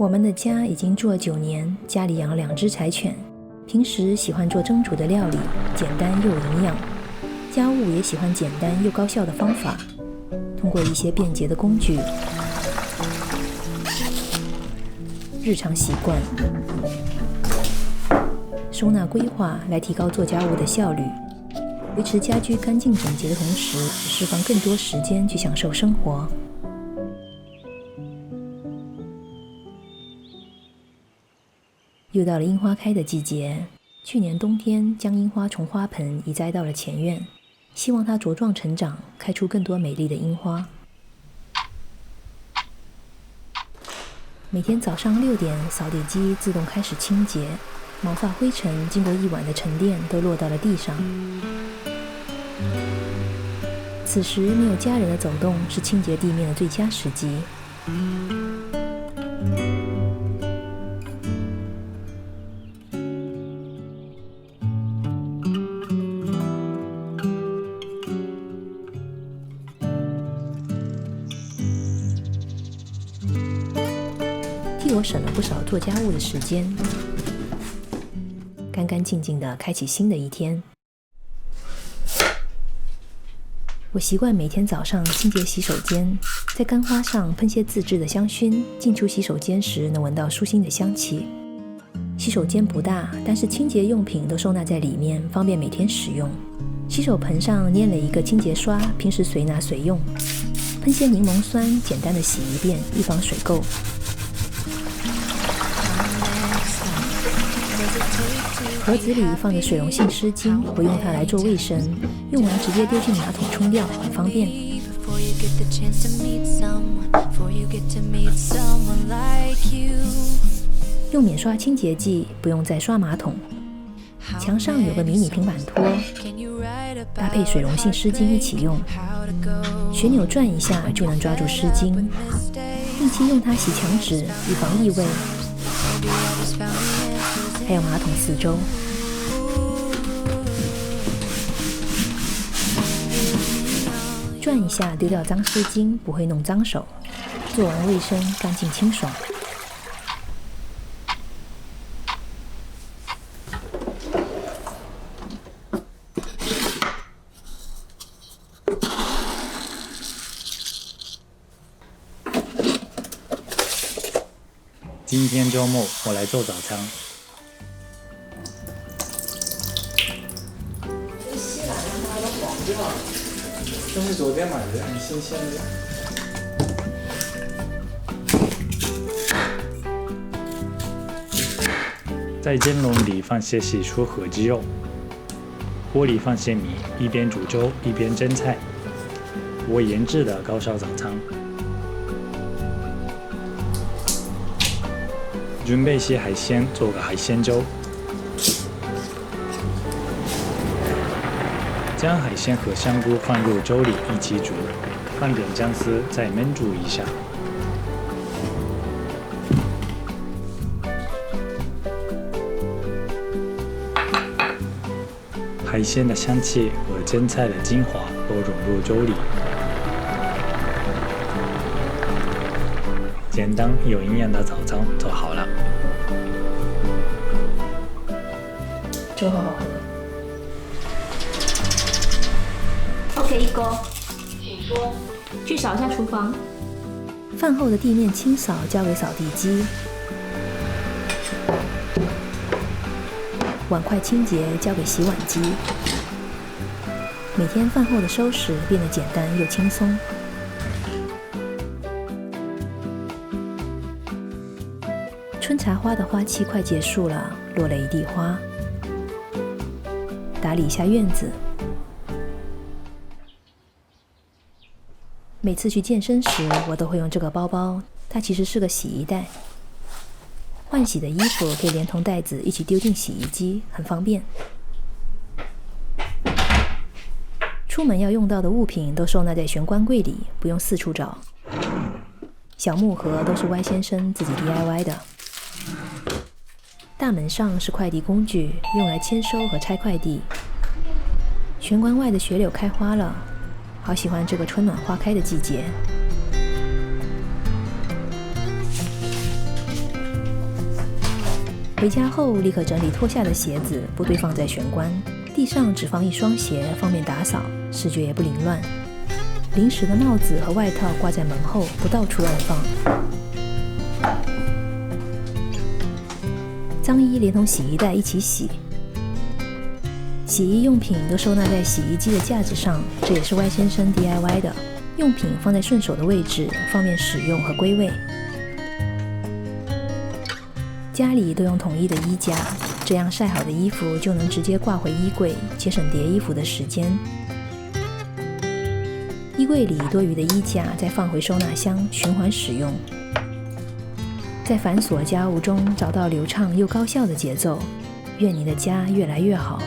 我们的家已经住了9年，家里养了2只柴犬，平时喜欢做蒸煮的料理，简单又营养。家务也喜欢简单又高效的方法，通过一些便捷的工具、日常习惯、收纳规划来提高做家务的效率，维持家居干净整洁的同时，释放更多时间去享受生活。又到了樱花开的季节，去年冬天将樱花从花盆移栽到了前院，希望它茁壮成长，开出更多美丽的樱花。每天早上6点，扫地机自动开始清洁，毛发灰尘经过一晚的沉淀都落到了地上。此时没有家人的走动是清洁地面的最佳时机。替我省了不少做家务的时间，干干净净地开启新的一天。我习惯每天早上清洁洗手间，在干花上喷些自制的香薰，进出洗手间时能闻到舒心的香气。洗手间不大，但是清洁用品都收纳在里面，方便每天使用。洗手盆上捏了一个清洁刷，平时随拿随用。喷些柠檬酸，简单的洗一遍，预防水垢。盒子里放着水溶性湿巾，我用它来做卫生，用完直接丢进马桶冲掉，很方便。用免刷清洁剂，不用再刷马桶。墙上有个迷你平板拖，搭配水溶性湿巾一起用，旋钮转一下就能抓住湿巾，定期用它洗墙纸，预防异味。还有马桶四周，转一下丢掉脏湿巾，不会弄脏手。做完卫生，干净清爽。今天周末我来做早餐。西兰花都黄掉了，这是昨天买的，很新鲜的。在蒸笼里放些洗出和鸡肉，锅里放些米，一边煮粥一边蒸菜。我研制的高烧早餐。准备些海鲜，做个海鲜粥。将海鲜和香菇放入粥里一起煮，放点姜丝，再焖煮一下。海鲜的香气和蒸菜的精华都融入粥里。简单有营养的早餐做好了。粥好好喝。OK， 一勾，请说。去扫一下厨房。饭后的地面清扫交给扫地机，碗筷清洁交给洗碗机。每天饭后的收拾变得简单又轻松。春茶花的花期快结束了，落了一地花。打理一下院子。每次去健身时，我都会用这个包包，它其实是个洗衣袋。换洗的衣服可以连同袋子一起丢进洗衣机，很方便。出门要用到的物品都收纳在玄关柜里，不用四处找。小木盒都是 Y 先生自己 DIY 的。大门上是快递工具，用来签收和拆快递。玄关外的雪柳开花了，好喜欢这个春暖花开的季节。回家后立刻整理脱下的鞋子，不堆放在玄关，地上只放一双鞋，方便打扫，视觉也不凌乱。临时的帽子和外套挂在门后，不到处乱放。脏衣连同洗衣袋一起洗。洗衣用品都收纳在洗衣机的架子上，这也是歪先生 DIY 的。用品放在顺手的位置，方便使用和归位。家里都用统一的衣架，这样晒好的衣服就能直接挂回衣柜，节省叠衣服的时间。衣柜里多余的衣架再放回收纳箱，循环使用。在繁琐家务中找到流畅又高效的节奏，愿你的家越来越好。